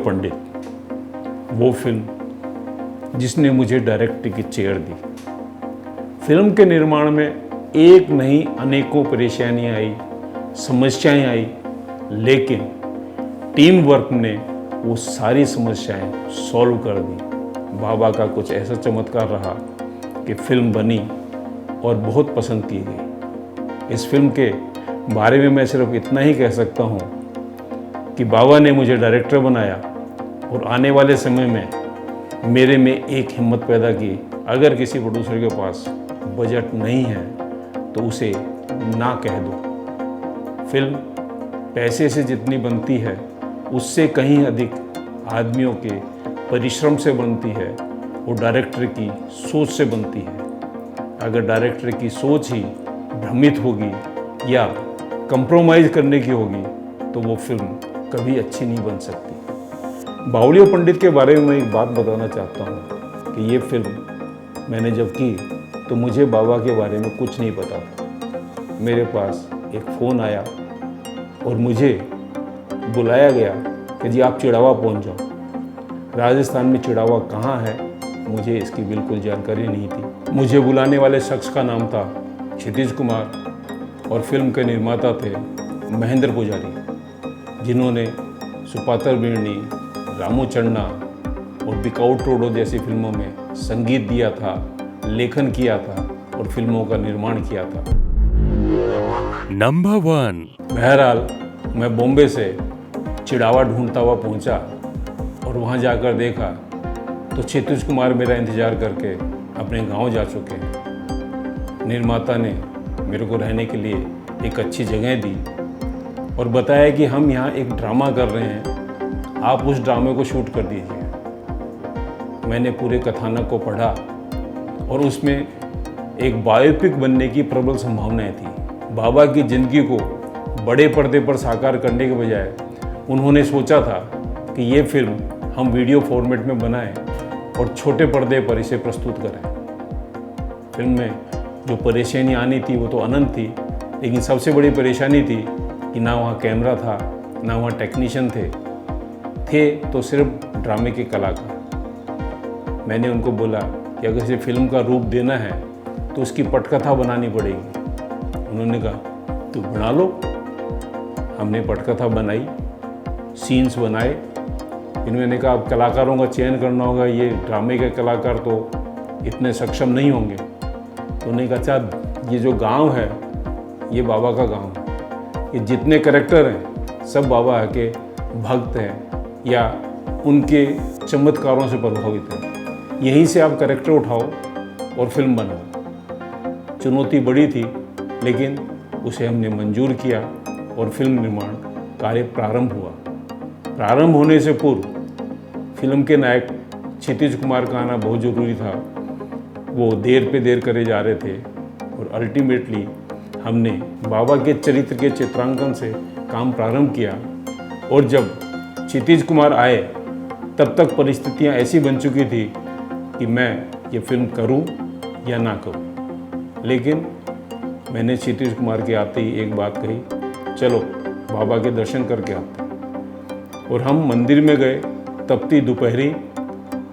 पंडित, वो फिल्म जिसने मुझे डायरेक्टर की चेयर दी। फिल्म के निर्माण में एक नहीं अनेकों परेशानियां आई, समस्याएं आई, लेकिन टीम वर्क ने वो सारी समस्याएं सॉल्व कर दी। बाबा का कुछ ऐसा चमत्कार रहा कि फिल्म बनी और बहुत पसंद की गई। इस फिल्म के बारे में मैं सिर्फ इतना ही कह सकता हूँ कि बाबा ने मुझे डायरेक्टर बनाया और आने वाले समय में मेरे में एक हिम्मत पैदा की, अगर किसी प्रोड्यूसर के पास बजट नहीं है तो उसे ना कह दो। फिल्म पैसे से जितनी बनती है उससे कहीं अधिक आदमियों के परिश्रम से बनती है और डायरेक्टर की सोच से बनती है। अगर डायरेक्टर की सोच ही भ्रमित होगी या कंप्रोमाइज़ करने की होगी तो वो फिल्म कभी अच्छी नहीं बन सकती। बावड़िया पंडित के बारे में मैं एक बात बताना चाहता हूँ कि ये फिल्म मैंने जब की तो मुझे बाबा के बारे में कुछ नहीं पता था। मेरे पास एक फ़ोन आया और मुझे बुलाया गया कि जी आप चिड़ावा पहुँच जाओ। राजस्थान में चिड़ावा कहाँ है मुझे इसकी बिल्कुल जानकारी नहीं थी। मुझे बुलाने वाले शख्स का नाम था क्षितिज कुमार और फिल्म के निर्माता थे महेंद्र पुजारी, जिन्होंने सुपात्र बिरनी, रामू चन्ना और बिकाऊ टोडो जैसी फिल्मों में संगीत दिया था, लेखन किया था और फिल्मों का निर्माण किया था। नंबर 1। बहरहाल मैं बॉम्बे से चिड़ावा ढूंढता हुआ पहुंचा और वहां जाकर देखा तो क्षितिज कुमार मेरा इंतज़ार करके अपने गांव जा चुके हैं। निर्माता ने मेरे को रहने के लिए एक अच्छी जगह दी और बताया कि हम यहाँ एक ड्रामा कर रहे हैं, आप उस ड्रामे को शूट कर दीजिए। मैंने पूरे कथानक को पढ़ा और उसमें एक बायोपिक बनने की प्रबल संभावनाएं थी। बाबा की ज़िंदगी को बड़े पर्दे पर साकार करने के बजाय उन्होंने सोचा था कि ये फिल्म हम वीडियो फॉर्मेट में बनाएं और छोटे पर्दे पर इसे प्रस्तुत करें। फिल्म में जो परेशानी आनी थी वो तो अनंत थी, लेकिन सबसे बड़ी परेशानी थी कि ना वहाँ कैमरा था, ना वहाँ टेक्नीशियन थे तो सिर्फ ड्रामे के कलाकार। मैंने उनको बोला कि अगर इसे फिल्म का रूप देना है तो उसकी पटकथा बनानी पड़ेगी। उन्होंने कहा तो बना लो। हमने पटकथा बनाई, सीन्स बनाए। इन्होंने कहा अब कलाकारों का चयन करना होगा, ये ड्रामे के कलाकार तो इतने सक्षम नहीं होंगे। तो उन्होंने कहा अच्छा ये जो गांव है ये बाबा का गांव है, ये जितने कैरेक्टर हैं सब बाबा के भक्त हैं या उनके चमत्कारों से प्रभावित हैं, यहीं से आप कैरेक्टर उठाओ और फिल्म बनाओ। चुनौती बड़ी थी लेकिन उसे हमने मंजूर किया और फिल्म निर्माण कार्य प्रारंभ हुआ। प्रारंभ होने से पूर्व फिल्म के नायक क्षितिज कुमार का आना बहुत ज़रूरी था। वो देर पे देर करे जा रहे थे और अल्टीमेटली हमने बाबा के चरित्र के चित्रांकन से काम प्रारंभ किया और जब क्षितिज कुमार आए तब तक परिस्थितियां ऐसी बन चुकी थी कि मैं ये फिल्म करूं या ना करूं। लेकिन मैंने क्षितिज कुमार के आते ही एक बात कही, चलो बाबा के दर्शन करके आते। और हम मंदिर में गए। तपती दोपहरी,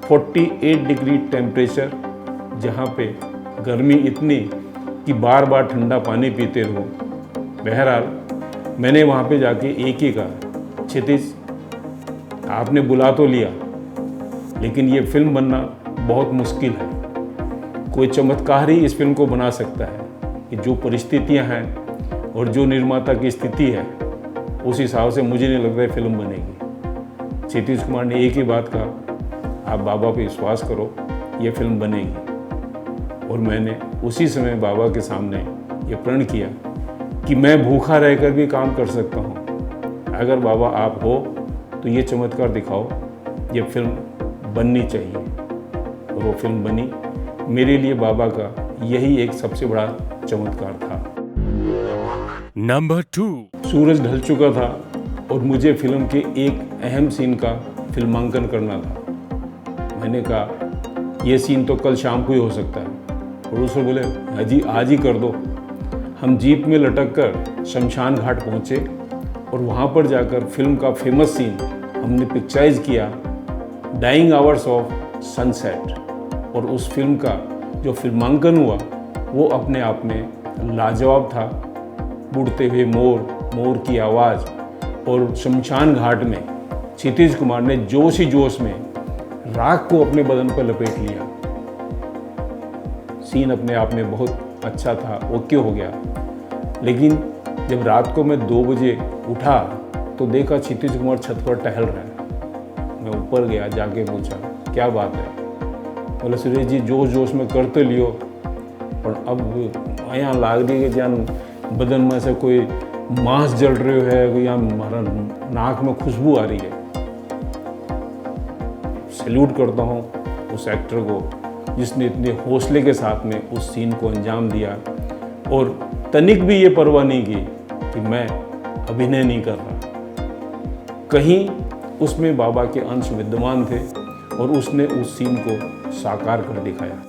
48 डिग्री टेम्परेचर, जहाँ पे गर्मी इतनी कि बार बार ठंडा पानी पीते रहो। बहरहाल मैंने वहाँ पे जाके एक ही कहा, क्षितिज आपने बुला तो लिया लेकिन ये फिल्म बनना बहुत मुश्किल है। कोई चमत्कार ही इस फिल्म को बना सकता है कि जो परिस्थितियाँ हैं और जो निर्माता की स्थिति है उस हिसाब से मुझे नहीं लगता है फिल्म बनेगी। क्षितिज कुमार ने एक ही बात कहा, आप बाबा पे विश्वास करो, ये फिल्म बनेगी। और मैंने उसी समय बाबा के सामने ये प्रण किया कि मैं भूखा रहकर भी काम कर सकता हूँ। अगर बाबा आप हो तो ये चमत्कार दिखाओ, ये फिल्म बननी चाहिए। और वो फिल्म बनी। मेरे लिए बाबा का यही एक सबसे बड़ा चमत्कार था। नंबर 2। सूरज ढल चुका था और मुझे फिल्म के एक अहम सीन का फिल्मांकन करना था। मैंने कहा ये सीन तो कल शाम को ही हो सकता है। प्रोड्यूसर बोले हाँ जी आज ही कर दो। हम जीप में लटक कर शमशान घाट पहुँचे और वहाँ पर जाकर फिल्म का फेमस सीन हमने पिक्चराइज किया डाइंग आवर्स ऑफ सनसेट, और उस फिल्म का जो फिल्मांकन हुआ वो अपने आप में लाजवाब था। उड़ते हुए मोर, मोर की आवाज़, और शमशान घाट में क्षितिज कुमार ने जोश ही जोश में राख को अपने बदन पर लपेट लिया। सीन अपने आप में बहुत अच्छा था, ओके हो गया। लेकिन जब रात को मैं 2 बजे उठा तो देखा क्षितिज कुमार छत पर टहल रहा है। मैं ऊपर गया, जाके पूछा क्या बात है। बोले सुरेश जी जोश जोश में कर तो लियो, पर अब यहाँ लाग रही है कि जान बदन में से कोई मांस जल रहे है, कोई यहाँ हमारा नाक में खुशबू आ रही है। सैल्यूट करता हूँ उस एक्टर को जिसने इतने हौसले के साथ में उस सीन को अंजाम दिया और तनिक भी ये परवाह नहीं की कि मैं अभिनय नहीं कर रहा। कहीं उसमें बाबा के अंश विद्यमान थे और उसने उस सीन को साकार कर दिखाया।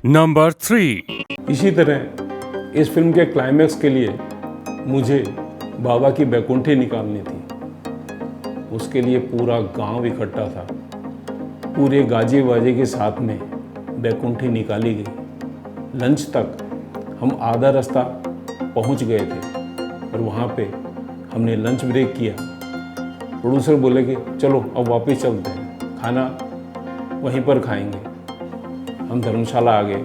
नंबर 3। इसी तरह इस फिल्म के क्लाइमैक्स के लिए मुझे बाबा की बैकुंठी निकालनी थी। उसके लिए पूरा गांव इकट्ठा था। पूरे गाजे बाजे के साथ में बैकुंठी निकाली गई। लंच तक हम आधा रास्ता पहुंच गए थे और वहाँ पे हमने लंच ब्रेक किया। प्रोड्यूसर बोले कि चलो अब वापस चलते हैं, खाना वहीं पर खाएंगे। हम धर्मशाला आ गए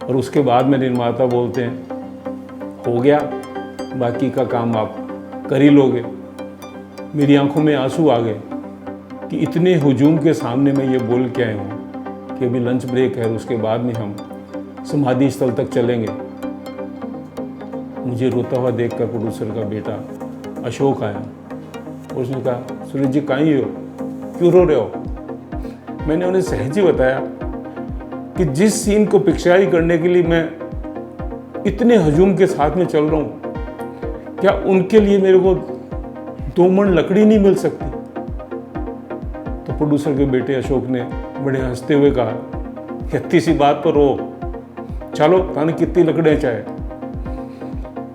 और उसके बाद में निर्माता बोलते हैं हो गया, बाकी का काम आप कर ही लोगे। मेरी आंखों में आंसू आ गए कि इतने हुजूम के सामने मैं ये बोल के आया हूँ कि अभी लंच ब्रेक है और उसके बाद में हम समाधि स्थल तक चलेंगे। मुझे रोता हुआ देखकर प्रोड्यूसर का बेटा अशोक आया और उसने कहा सुरेश जी कहीं हो, क्यों रो रहे हो। मैंने उन्हें सहज ही बताया कि जिस सीन को पिक्चराइज करने के लिए मैं इतने हजूम के साथ में चल रहा हूँ, क्या उनके लिए मेरे को 2 मन लकड़ी नहीं मिल सकती। तो प्रोड्यूसर के बेटे अशोक ने बड़े हंसते हुए कहा इतनी सी बात पर रो, चलो ताने कितनी लकड़ियाँ चाहे।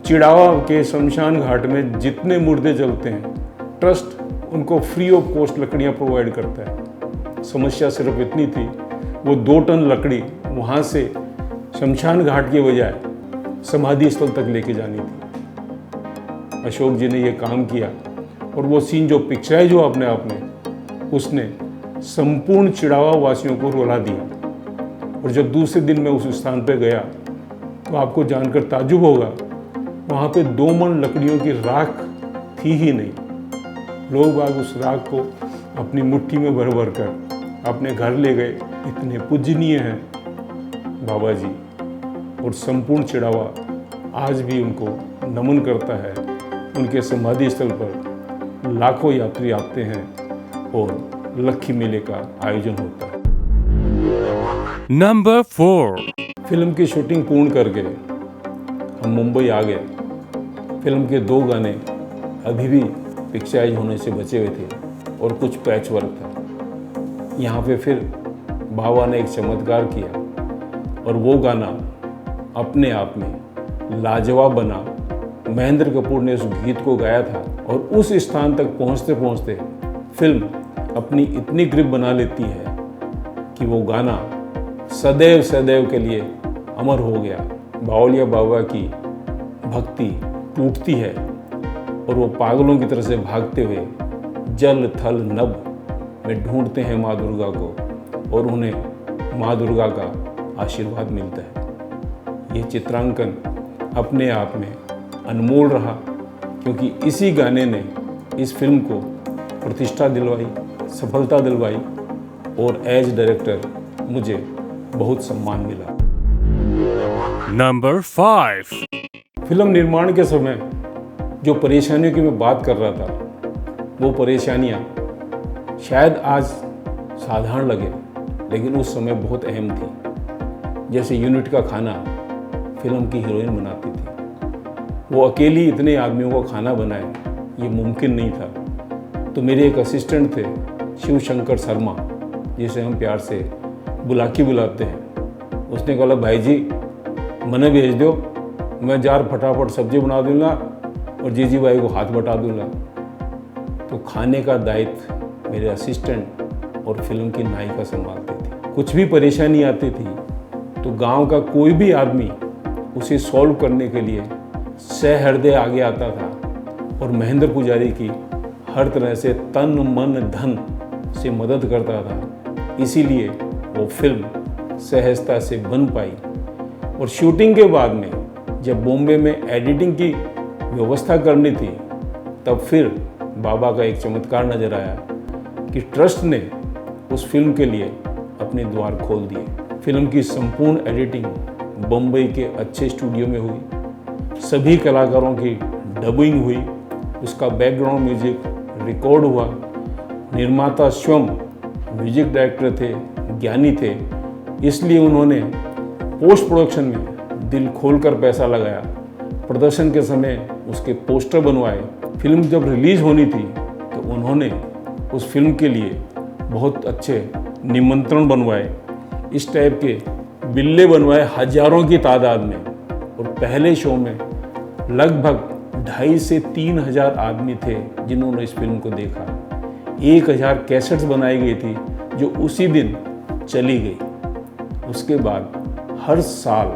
चिड़ावा के शमशान घाट में जितने मुर्दे जलते हैं ट्रस्ट उनको फ्री ऑफ कॉस्ट लकड़ियाँ प्रोवाइड करता है। समस्या सिर्फ इतनी थी, वो 2 टन लकड़ी वहाँ से शमशान घाट के बजाय समाधि स्थल तक लेके जानी थी। अशोक जी ने ये काम किया और वो सीन जो पिक्चराइज हुआ अपने आप में, उसने संपूर्ण चिड़ावा वासियों को रुला दिया। और जब दूसरे दिन मैं उस स्थान पर गया तो आपको जानकर ताज्जुब होगा, वहाँ पे 2 मन लकड़ियों की राख थी ही नहीं। लोग बाग उस राख को अपनी मुट्ठी में भर भर कर अपने घर ले गए। इतने पूजनीय हैं बाबा जी, और संपूर्ण चिड़ावा आज भी उनको नमन करता है। उनके समाधि स्थल पर लाखों यात्री आते हैं और लक्खी मेले का आयोजन होता है। नंबर 4। फिल्म की शूटिंग पूर्ण करके हम मुंबई आ गए। फिल्म के 2 गाने अभी भी पिक्चराइज होने से बचे हुए थे और कुछ पैच वर्क था। यहाँ पे फिर बाबा ने एक चमत्कार किया और वो गाना अपने आप में लाजवाब बना। महेंद्र कपूर ने उस गीत को गाया था और उस स्थान तक पहुँचते पहुँचते फिल्म अपनी इतनी ग्रिप बना लेती है कि वो गाना सदैव सदैव के लिए अमर हो गया। बावलिया बाबा की भक्ति टूटती है और वो पागलों की तरह से भागते हुए जल थल नभ में ढूंढते हैं माँ दुर्गा को और उन्हें माँ दुर्गा का आशीर्वाद मिलता है। ये चित्रांकन अपने आप में अनमोल रहा क्योंकि इसी गाने ने इस फिल्म को प्रतिष्ठा दिलवाई, सफलता दिलवाई और एज डायरेक्टर मुझे बहुत सम्मान मिला। नंबर 5। फिल्म निर्माण के समय जो परेशानियों की मैं बात कर रहा था, वो परेशानियाँ शायद आज साधारण लगे लेकिन उस समय बहुत अहम थी। जैसे यूनिट का खाना फिल्म की हीरोइन बनाती थी, वो अकेली इतने आदमियों को खाना बनाए ये मुमकिन नहीं था। तो मेरे एक असिस्टेंट थे शिव शंकर शर्मा, जिसे हम प्यार से बुलाकी बुलाते हैं। उसने कहा भाई जी मने भेज दो, मैं जार फटाफट सब्जी बना दूंगा और जीजी भाई को हाथ बटा दूंगा। तो खाने का दायित्व मेरे असिस्टेंट और फिल्म की नायिका संभालते थे। कुछ भी परेशानी आती थी तो गांव का कोई भी आदमी उसे सॉल्व करने के लिए सहृदय आगे आता था और महेंद्र पुजारी की हर तरह से तन मन धन से मदद करता था। इसीलिए वो फिल्म सहजता से बन पाई। और शूटिंग के बाद में जब बॉम्बे में एडिटिंग की व्यवस्था करनी थी तब फिर बाबा का एक चमत्कार नजर आया कि ट्रस्ट ने उस फिल्म के लिए अपने द्वार खोल दिए। फिल्म की संपूर्ण एडिटिंग बम्बई के अच्छे स्टूडियो में हुई, सभी कलाकारों की डबिंग हुई, उसका बैकग्राउंड म्यूजिक रिकॉर्ड हुआ। निर्माता स्वयं म्यूजिक डायरेक्टर थे, ज्ञानी थे, इसलिए उन्होंने पोस्ट प्रोडक्शन में दिल खोलकर पैसा लगाया। प्रदर्शन के समय उसके पोस्टर बनवाए। फिल्म जब रिलीज होनी थी तो उन्होंने उस फिल्म के लिए बहुत अच्छे निमंत्रण बनवाए। इस टाइप के बिल्ले बनवाए हजारों की तादाद में। और पहले शो में लगभग 2,500 से 3,000 आदमी थे जिन्होंने इस फिल्म को देखा। 1,000 कैसेट्स बनाई गई थी जो उसी दिन चली गई। उसके बाद हर साल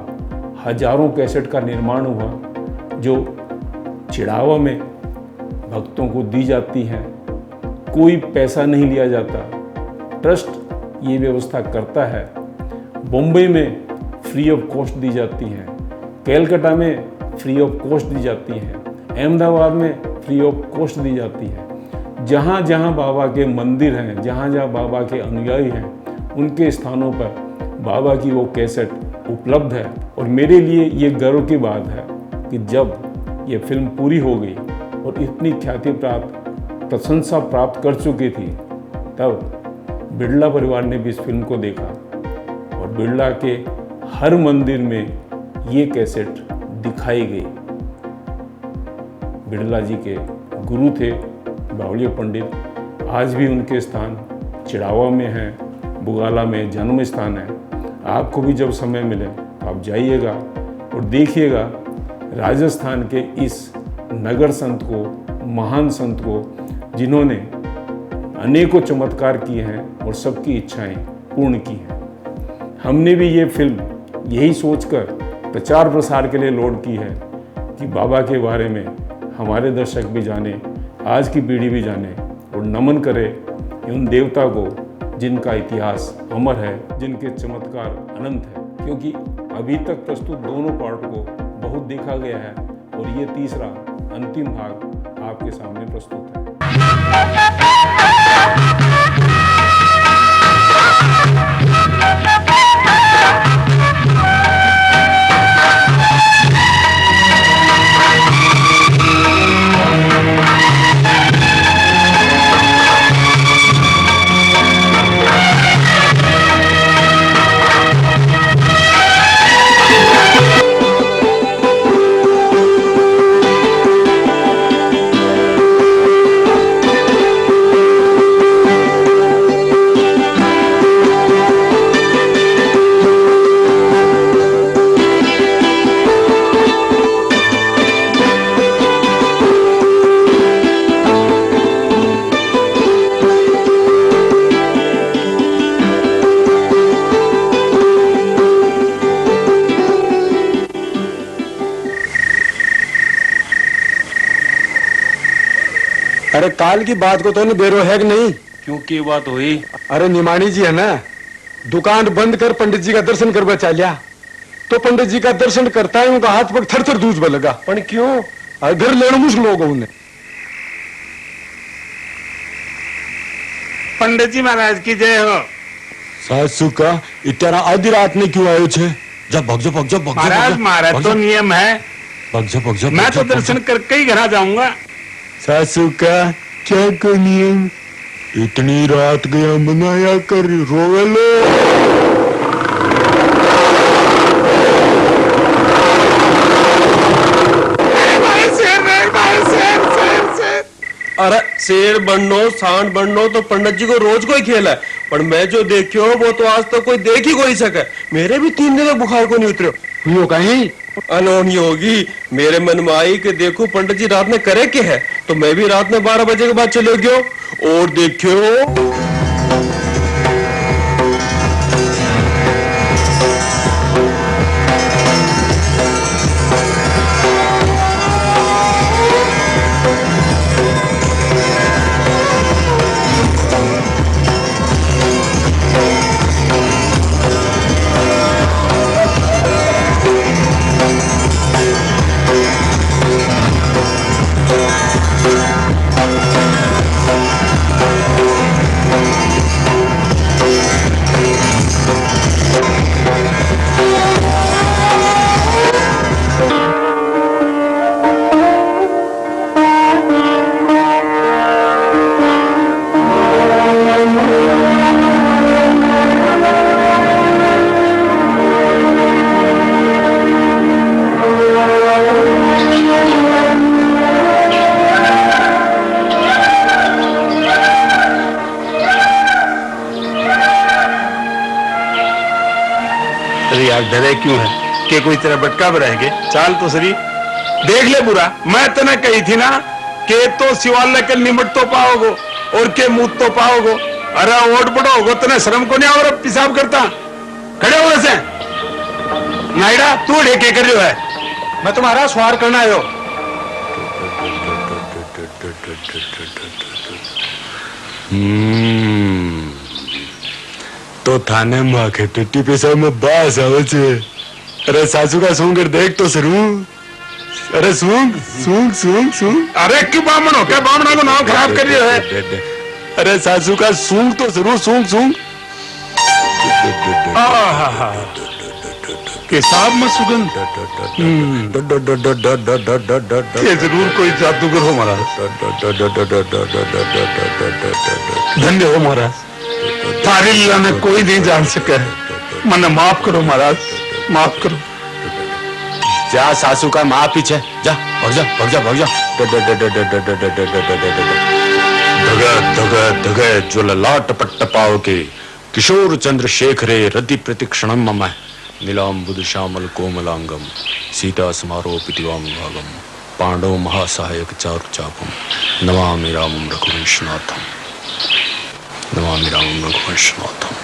हजारों कैसेट का निर्माण हुआ जो चिड़ावा में भक्तों को दी जाती हैं। कोई पैसा नहीं लिया जाता, ट्रस्ट ये व्यवस्था करता है। बॉम्बे में फ्री ऑफ कॉस्ट दी जाती हैं, कैलकाटा में फ्री ऑफ कॉस्ट दी जाती हैं, अहमदाबाद में फ्री ऑफ कॉस्ट दी जाती है। जहाँ जहाँ बाबा के मंदिर हैं, जहाँ जहाँ बाबा के अनुयायी हैं, उनके स्थानों पर बाबा की वो कैसेट उपलब्ध है। और मेरे लिए ये गर्व की बात है कि जब ये फिल्म पूरी हो गई और इतनी ख्याति प्राप्त, प्रशंसा प्राप्त कर चुकी थी, तब बिरला परिवार ने भी इस फिल्म को देखा और बिरला के हर मंदिर में ये कैसेट दिखाई गई। बिरला जी के गुरु थे बावलिया पंडित, आज भी उनके स्थान चिड़ावा में है, बुगाला में जन्म स्थान है। आपको भी जब समय मिले तो आप जाइएगा और देखिएगा राजस्थान के इस नगर संत को, महान संत को, जिन्होंने अनेकों चमत्कार किए हैं और सबकी इच्छाएं पूर्ण की हैं। हमने भी ये फिल्म यही सोचकर प्रचार प्रसार के लिए लोड की है कि बाबा के बारे में हमारे दर्शक भी जाने, आज की पीढ़ी भी जाने और नमन करे उन देवता को जिनका इतिहास अमर है, जिनके चमत्कार अनंत है। क्योंकि अभी तक प्रस्तुत दोनों पार्ट को बहुत देखा गया है और ये तीसरा अंतिम भाग आपके सामने प्रस्तुत है। अरे काल की बात को तो नहीं बेरो है कि नहीं? क्योंकि ये बात हुई। अरे निमानी जी है ना, दुकान बंद कर पंडित जी का दर्शन करवा चालिया तो पंडित जी का दर्शन करता है उनका हाथ पग थर थर दूज लगा। पर क्यों? अरे घर लेना मुश्किल होगा उन्हें। पंडित जी महाराज की जय हो। सासू का इतना आधी रात में क्यों आयो छे? जब भग जा महाराज, महाराज तो नियम है। भग जा मैं तो दर्शन करके ही घर आ जाऊंगा। सासू का क्या को नियम? इतनी रात गया मनाया कर रोवेलो। अरे शेर बननो सांड बननो तो पंडित जी को रोज कोई खेल है, पर मैं जो देखियो वो तो आज तक कोई देख ही कोई सके। मेरे भी 3 दिन तक बुखार को नहीं उतरो। हुई कहीं अनहोनी होगी। मेरे मन में आई कि देखो पंडित जी रात में करे क्या है, तो मैं भी रात में 12 बजे के बाद चले गयो और देखियो यार डरे क्यों है कि कोई तेरा बटका में रहेंगे। चाल तो सही देख ले बुरा, मैं तने कही थी ना के तो शिवालय के निमट तो पाओगो और के मुंह तो पाओगो। अरे ओट बड़ो होगो तने शर्म को नहीं और पिसाब करता खड़े हो ऐसे नाइडा तू ढेके कर रही है। मैं तुम्हारा सवार करना आयो। तो थाने में आके टट्टी पैसा में बास आवे छे। अरे सासू का सूंग कर देख तो सरू। अरे सूंग सूंग सूंग सूंग। अरे क्यों बामण हो क्या, बामणा को नाम खराब कर रही है। अरे सासू का सूंग तो सरू सूंग सूंग। पेशाब में सुगंध ये जरूर कोई जादूगर हो महाराज। धन्य हो महाराज, तारी लीला में कोई नहीं जान सके। मने माफ करो महाराज, माफ करो। जा सासू का माँ पीछे जा, भाग जा भाग जा भाग जा। धगत धगत धगत जो ललाट पट्ट पाव के किशोर चंद्रशेखरे रति प्रतिक्षणम मम नीलाम बुध श्यामल कोमलांगम सीता समारोह पितिवाम भागम पांडव महासहायक चारु चापम नमामि रामम रघुवंशनाथम नमामि रामम रघुवंशनाथम।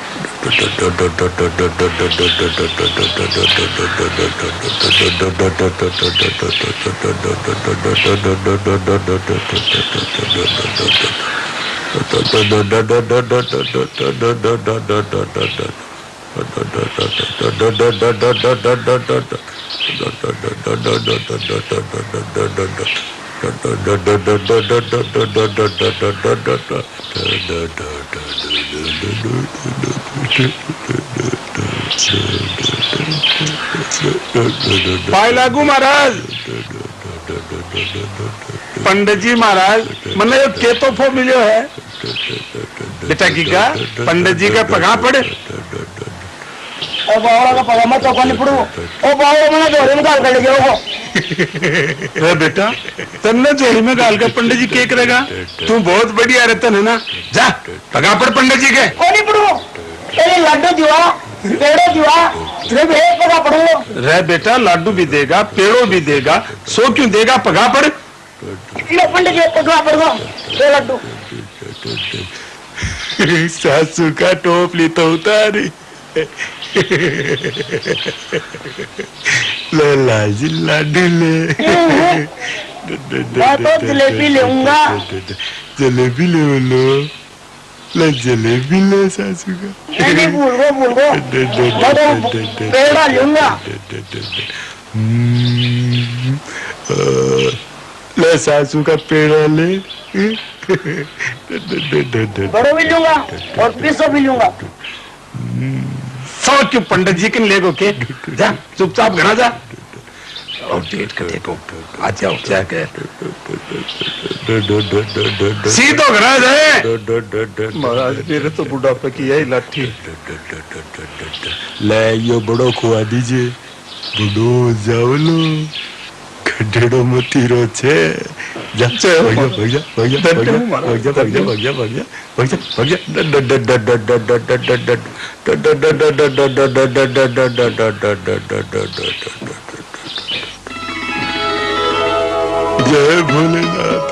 पाए लागू महाराज। पंडित जी महाराज मैंने के तोहफो मिलो है बेटा की का पंडित जी का पगा पड़े। ओ बावड़ा का पगा मत तो नहीं पड़ो। ओ बावड़ा मैंने जोड़ी में गाल कर लिया वो। अरे बेटा तन्ने जोड़ी में गाल कर पंडित जी के करेगा। तू बहुत बढ़िया रहता है ना, जा पगा पड़ पंडित जी के। ओ नहीं पड़ो तेरे लड्डू जुआ पेड़ो जुआ सिर्फ एक पगा पड़ो। रे बेटा लाडू भी देगा पेड़ो भी देगा, सो क्यों देगा, पगा पड़। लो पंडित जी पगा पड़ो ये लड्डू। सासू का टोपली तो उतारी लाजी लाडू ले। मैं तो जलेबी लेऊंगा। जलेबी ले लो, ला जलेबी ले सासू का। नहीं भूल गो मैं तो पेड़ा लूंगा। ले सासू का पेड़ा ले। बड़ो भी लूंगा और पीसो भी लूंगा। सौ क्यों पंडित जी के लेगो के, जा चुपचाप घना जा और डेट कर देखो आ जाओ जाके सीधो घना जाए। महाराज मेरे तो बुढ़ापे की यही लाठी। ले यो बड़ो खुआ दीजिए, बड़ो जावलो खडेड़ो मतीरो छे। जा भैया भैया भैया भैया भैया भैया भैया भैया भैया। जय भोलेनाथ।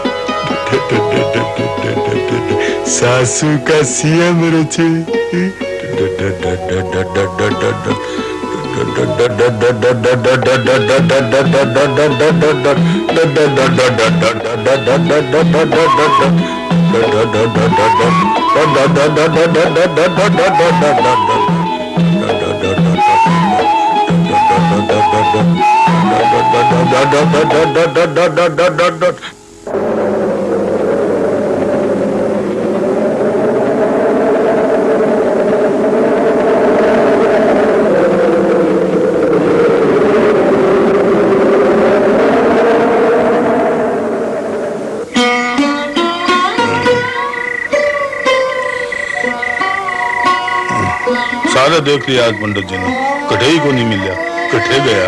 सासू का सीएम रचे। सारा देख लिया आज पंडित जी ने, कटे ही को नहीं मिला, कटे गया।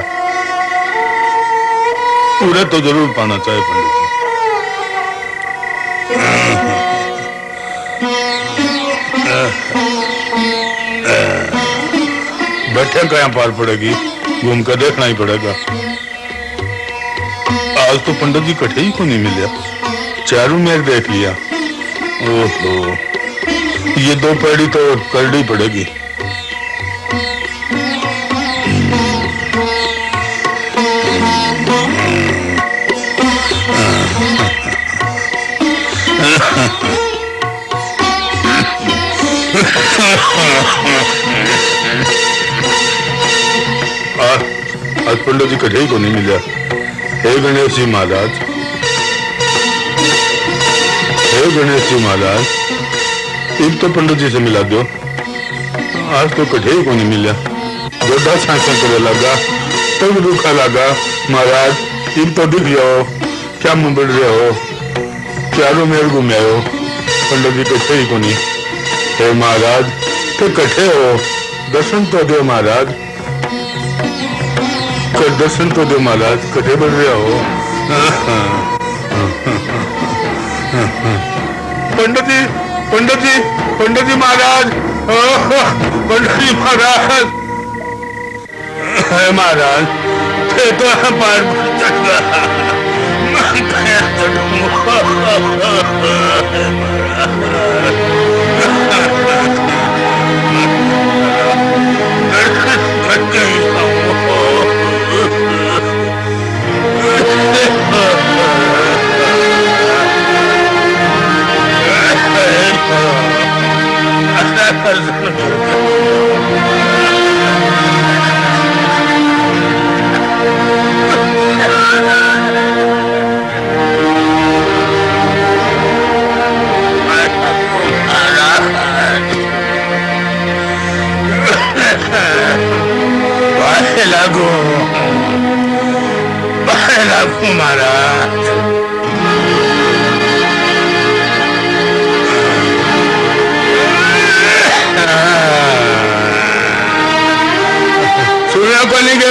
पूरे तो जरूर पाना चाहिए पंडित जी। बैठे कहाँ पार पड़ेगी, घूम कर देखना ही पड़ेगा। आज तो पंडित जी कटे ही को नहीं मिला, चारों मेर देख लिया। ओहो, ये दो पैड़ी तो करनी पड़ेगी। आज पंडित जी कटे ही को नहीं मिला। हे गणेश जी महाराज, हे गणेश जी महाराज, एक तो पंडित जी से मिला दो। आज तो कटे ही को नहीं मिला। गोड्डा सांसा करे लगा, तब दुखा लगा। महाराज एक तो दिख जाओ, क्या मुंह बढ़ रहे हो, चारों मेर घूमे हो, पंडित जी कटे ही को नहीं। हे महाराज तो कटे हो, दर्शन तो दो महाराज, कर दर्शन तो दो महाराज, कटे बढ़ रहे हो। पंडित जी, पंडित जी, पंडित जी महाराज, पंडित जी महाराज, महाराज तो पार चढ़ रहा, मैं क्या चढ़ूंगा।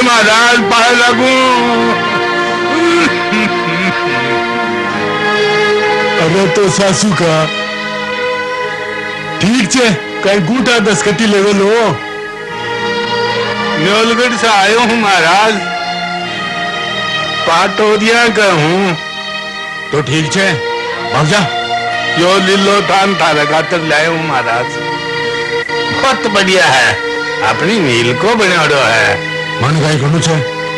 महाराज पाए लगू। अरे तो सासू का ठीक है, कहीं गूटा 10 कटी लेवल हो। न्योलगढ़ से आयो हूँ महाराज, पाटोरिया का हूँ। तो ठीक है, भाग जा। यो लीलो थान थारा खातर लाए हूँ महाराज। बहुत बढ़िया है, अपनी मील को बनाड़ो है। मन काय करू छे,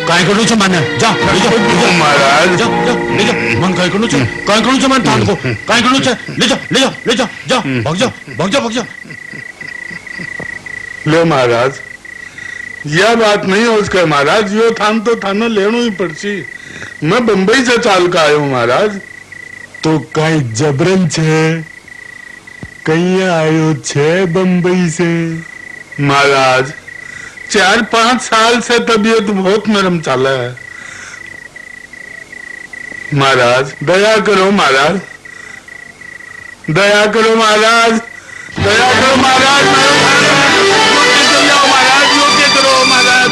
काय करू छे माने, जा ले जा महाराज, जा जा ले जा। मन काय करू छे, काय करू छे मन थान को, काय करू छे, ले जा ले जा ले जा, जा भाग जा भाग जा भाग जा। लो महाराज, यह बात नहीं हो उसका महाराज, यो थान तो थानो लेनो ही पड़सी। मैं बंबई से चाल का आयो हूँ महाराज। तो कई जबरन छे, कहीं आयो छे बंबई से महाराज। 4-5 साल से तबीयत बहुत नरम चाला है महाराज। दया करो महाराज, दया करो महाराज, दया करो महाराज, महाराज योग्य करो महाराज,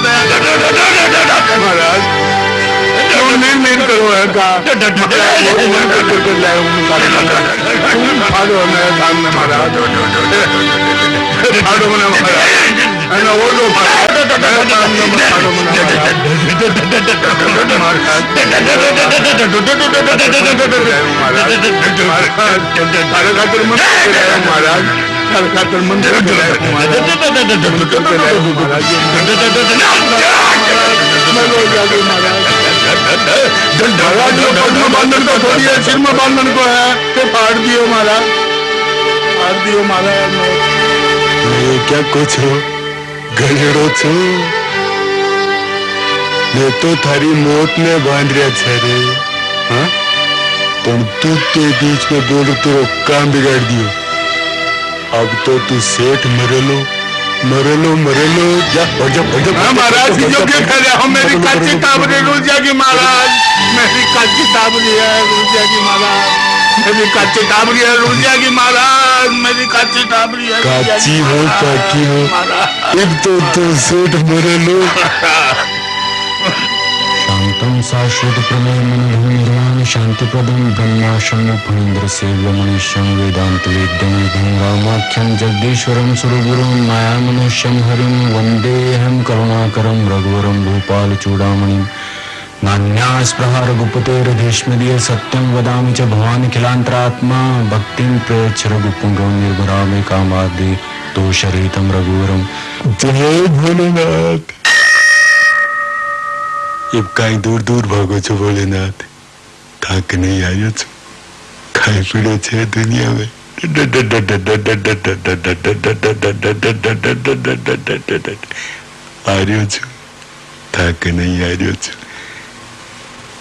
महाराज नहीं करो है का फाड़ो मेरे सामने महाराज, फाड़ो मैंने महाराज, वो बांधन को थोड़ी है, सिर में बांधन को है कि फाड़ दियो महाराज, फाड़ दियो महाराज। ये क्या कुछ हो गलेड़ो छो, मैं तो थारी मौत में बांध रहा छे रे। हाँ पण तू के बीच में बोल तेरो काम बिगाड़ दियो। अब तो तू सेठ मरेलो जा महाराज की जो क्या कर रहा हूँ, मेरी काची टाबरी रुल जाएगी महाराज, मेरी काची टाबरी है रुल जाएगी महाराज, मेरी काची टाबरी है रुल जाएगी महाराज, मेरी काची टाबरी है काची हो काकी हो, अब तो तू सेठ मरेलो। शांतम शाश्वत प्रमेयम निर्वाण शांतिप्रदम ब्रह्माशम फणीन्द्र सेव्यमनीशम वेदांत वेद्यम रामाख्यम जगदीश्वरम सुरगुरुम माया मनुष्यम हरिम वंदेहम करुणाकरम रघुवरम भूपाल चूड़ामणिम नान्यास्पृहा रघुपतेर्भीष्मदीय सत्यम वदामि च भवान् खिलांतरात्मा भक्तिं प्रयच्छ रघुपुंगवं निर्भरामि कामादि दोषरहितं रघुवरम। जय भोलेनाथ। अब कहीं दूर दूर भागो छो भोलेनाथ, थाक नहीं आयो छो, खाई पीड़ो छे दुनिया में। आ रह्यो छो, थाक नहीं आ रह्यो छो,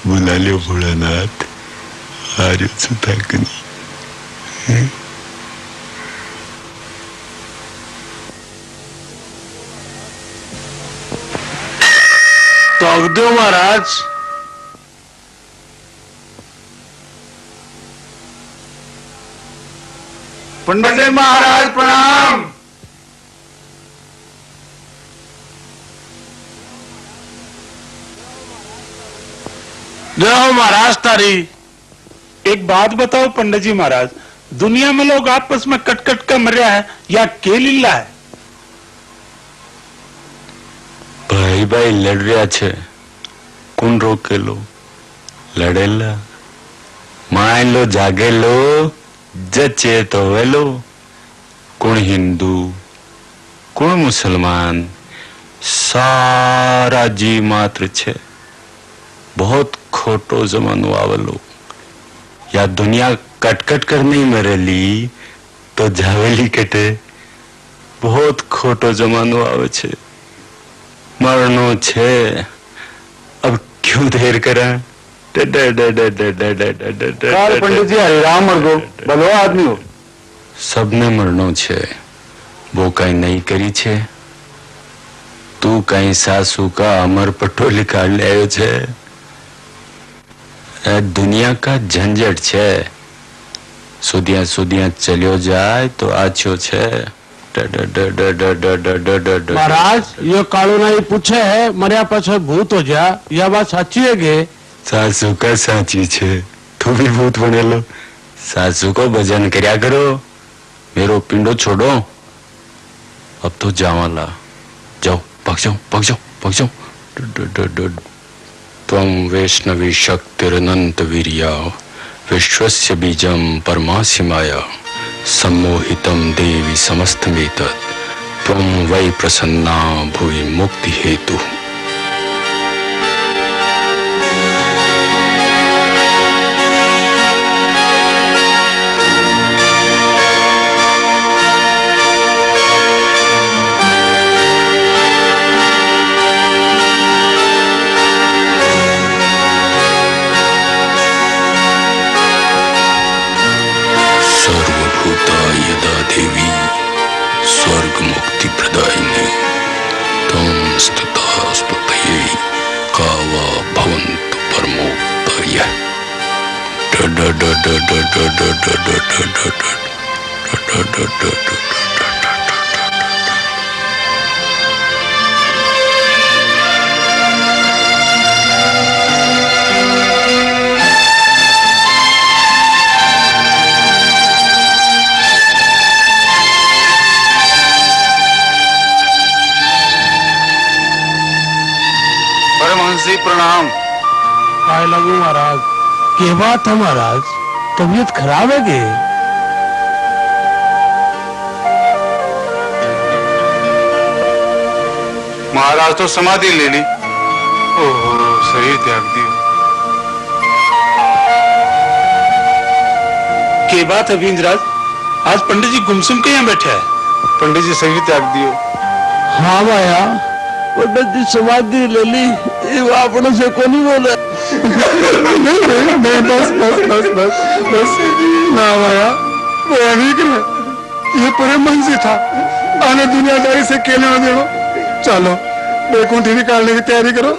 बुला लो भोलेनाथ, आ रह्यो छो, थाक नहीं। तो दो महाराज। पंडित जी महाराज प्रणाम। जय महाराज तारी। एक बात बताओ पंडित जी महाराज, दुनिया में लोग आपस में कट कट कर मर रहा है या के लीला है? भाई भाई लड़ रहा छे, कौन रोकेलो? लड़ेला, मान लो जागेलो, जचे तो वेलो। कौन हिंदू, कौन मुसलमान, सारा जी मात्र छे। बहुत खोटो जमानो आवेलो। या दुनिया कटकट कर नहीं मरेली तो जावेली कटे। बहुत खोटो जमानो आवे छे, मरनो छे, अब क्यों देर करा? पंडित जी हरिराम मर गो, भलो आदमी हो। सबने मरनो छे, वो कहीं नहीं करी छे। तू कहीं सासू का अमर पट्टो निकाल ले आयो छे। ए दुनिया का झंझट छे, सुदिया सुदिया चलियो जाए तो आछो छे। महाराज ये कालो नाई पूछे है मरिया पाछे भूत हो जा, यह बात साची है गे? सासू का साची छे, तू भी भूत बनेलो। सासू को भजन करया करो, मेरो पिंडो छोड़ो। अब तो जावाला, जाओ भाग जाओ भाग जाओ भाग जाओ। त्वं वैष्णवी शक्तिरनंत वीर्या विश्वस्य बीजं परमासि माया सम्मोहितं देवी समस्तमेतत् त्वं वै प्रसन्ना भुवि मुक्ति हेतु। प्रणाम। काय लगू महाराज? के बात है महाराज? तबीयत खराब है के? महाराज तो समाधि ले ली। ओहो, शरीर त्याग दियो। के बात है वींद्राज, आज पंडित जी गुमसुम के यहाँ बैठे हैं। पंडित जी शरीर त्याग दियो। हाँ भाया, पंडित जी समाधि ले ली, ये आपने से को नहीं बोला। नहीं, बस ना भाया, वो अभी कर ये पूरे मन से था, आने दुनियादारी से कहने में देनो। चलो बैकुंठी निकालने की तैयारी करो।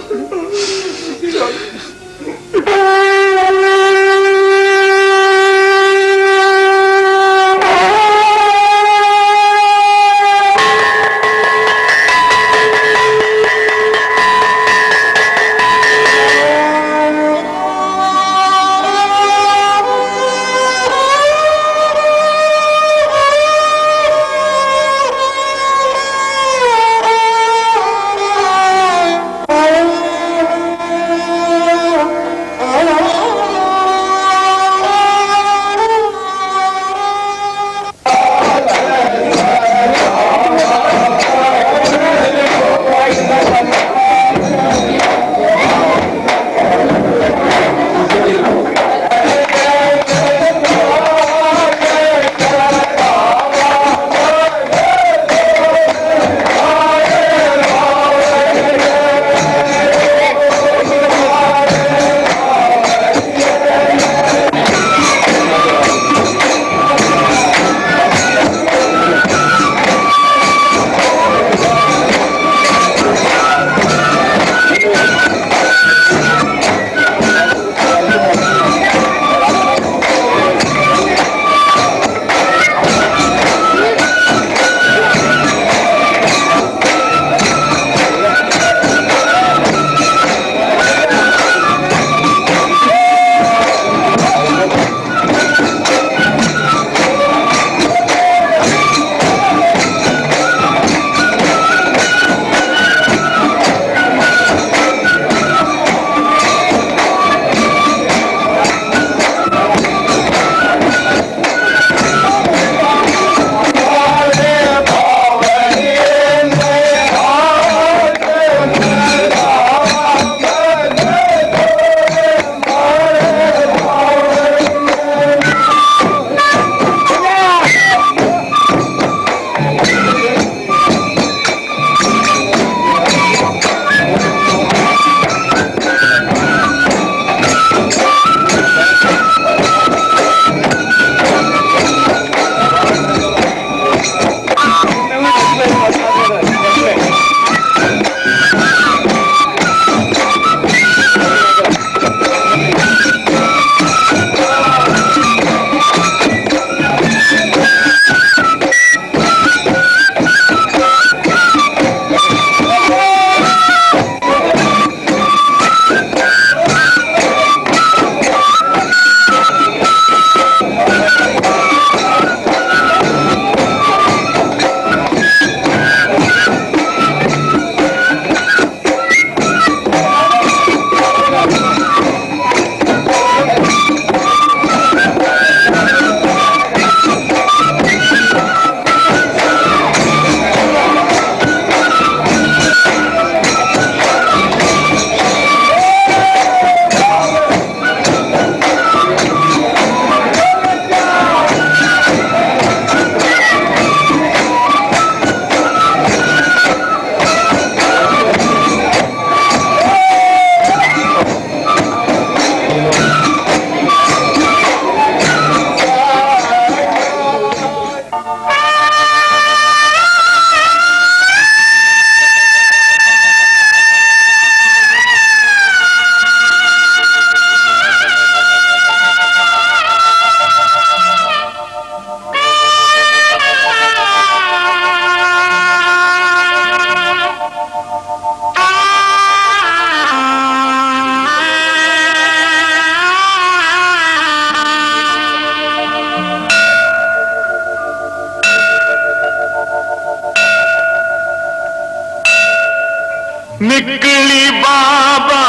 निकली बाबा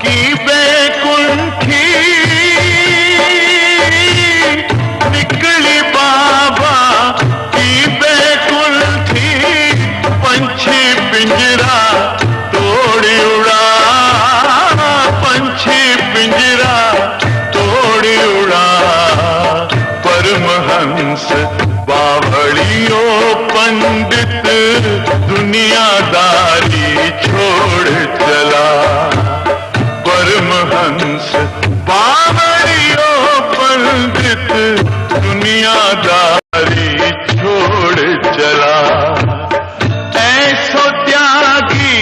की बैकुंठी निकली बाबा की बैकुंठी पंछी पिंजरा तोड़ी उड़ा पंछी पिंजरा तोड़ी उड़ा परमहंस बावड़ियों पंडित दुनियादारी छोड़ चला परमहंस बावड़ियों पंडित दुनियादारी छोड़ चला ऐसो त्यागी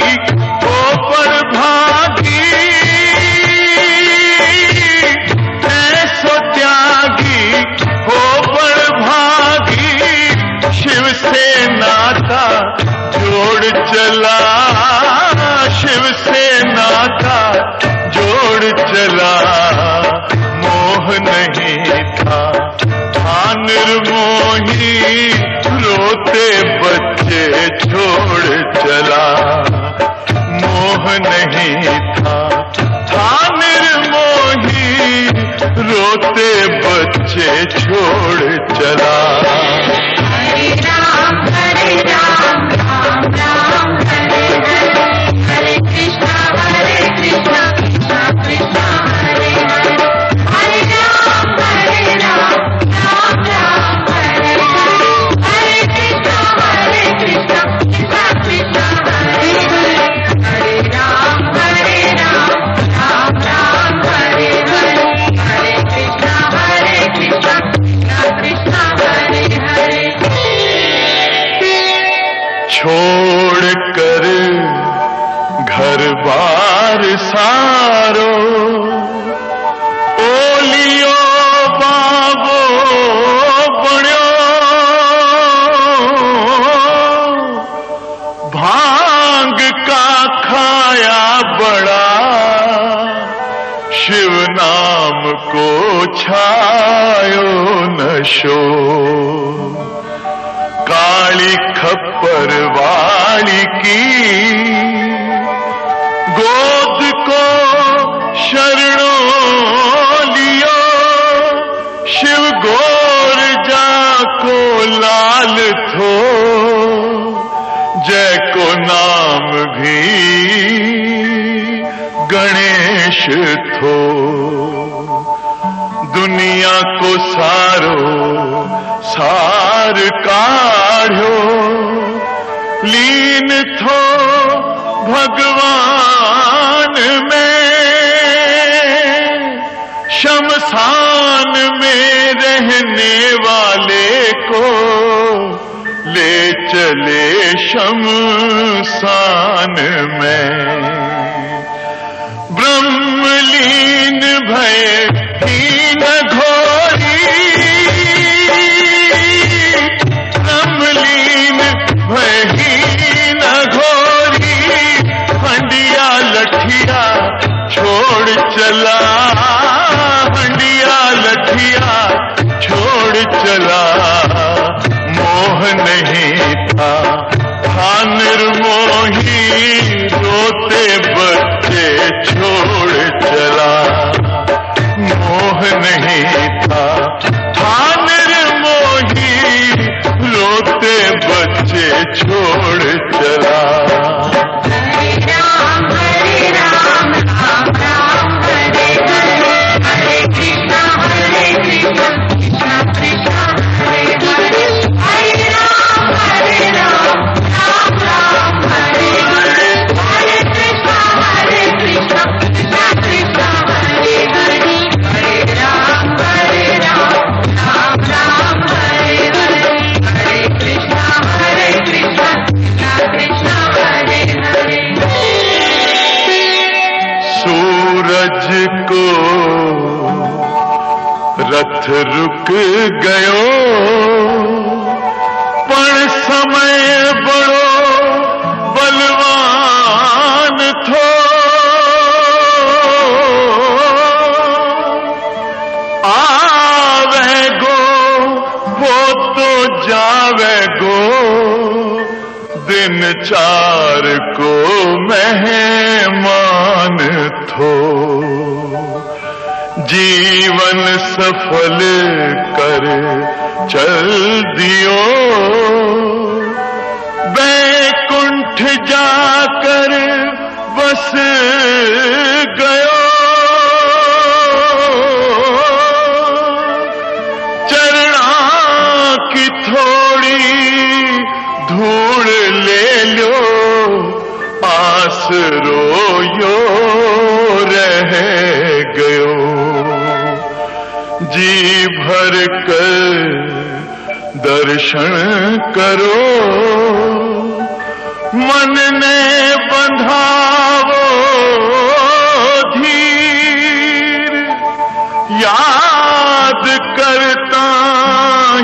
हो पर भागी ऐसो त्यागी हो पर भागी शिव से नाता जोड़ चला शिव से नाता जोड़ चला मोह नहीं था निर्मोही रोते बच्चे छोड़ चला मोह नहीं था निर्मोही रोते बच्चे छोड़ चला हरे राम राम राम राम हरे हरे हरे कृष्णा कृष्णा कृष्णा हरे हरे हरे राम राम राम हरे हरे हरे कृष्णा कृष्णा कृष्णा हरे हरे हरे राम राम राम हरे हरे हरे कृष्णा कृष्णा कृष्णा हरे हरे छोड़ कर घर बार सारो ओलियो बाबो बण्यो भांग का खाया बड़ा शिव नाम को छायो नशो काली खप्पर वाली की गोद को शरणों लियो शिव गोर जाको लाल थो जय को नाम भी गणेश थो दुनिया को सारो सार काढ़ो लीन थो भगवान में शमशान में रहने वाले को ले चले शमशान में ब्रह्मलीन भय हीन घोरी ब्रह्मलीन भय हीन घोरी हंडिया लठिया छोड़ चला हंडिया लठिया छोड़ चला मोह नहीं था निर्मोही रोते बच्चे छोड़ चला मोह नहीं था निर्मोही रोते बच्चे छोड़ चला हरे राम राम राम हरे हरे हरे कृष्णा कृष्णा कृष्णा हरे हरे हरे राम राम राम हरे हरे हरे कृष्णा कृष्णा कृष्णा हरे हरे हरे राम राम राम हरे हरे हरे कृष्णा कृष्णा कृष्णा हरे हरे सूरज को रथ रुक गयो पण समय बड़ो बलवान थो आवे गो वो तो जावे गो दिन चार को मेहमान हो, जीवन सफल कर चल दियो, बैकुंठ जाकर बस गयो, चरणा की थोड़ी धूड़ ले लो, आसरो यो रह गयो, जी भर कर दर्शन करो, मन ने बंधावो धीर, याद करता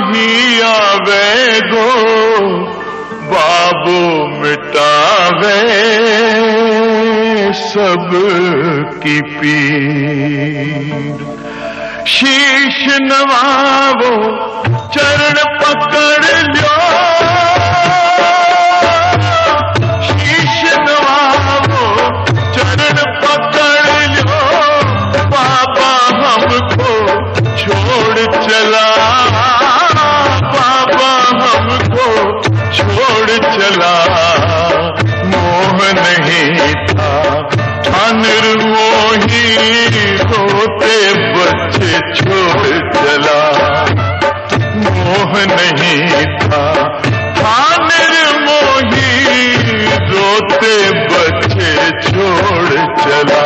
ही आवे गो, बाबू मिटावे सब की पीर, शीश नवावो चरण पकड़ लो, शीश नवावो चरण पकड़ लो, बाबा हमको छोड़ चला, बाबा हमको छोड़ चला, मोह नहीं था निर्मोही, होते बच्चे छोड़ चला, मोह नहीं था निर्मोही, रोते बच्चे छोड़ चला।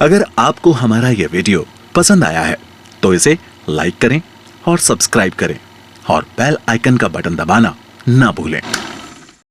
अगर आपको हमारा यह वीडियो पसंद आया है तो इसे लाइक करें और सब्सक्राइब करें और बेल आइकन का बटन दबाना ना भूलें।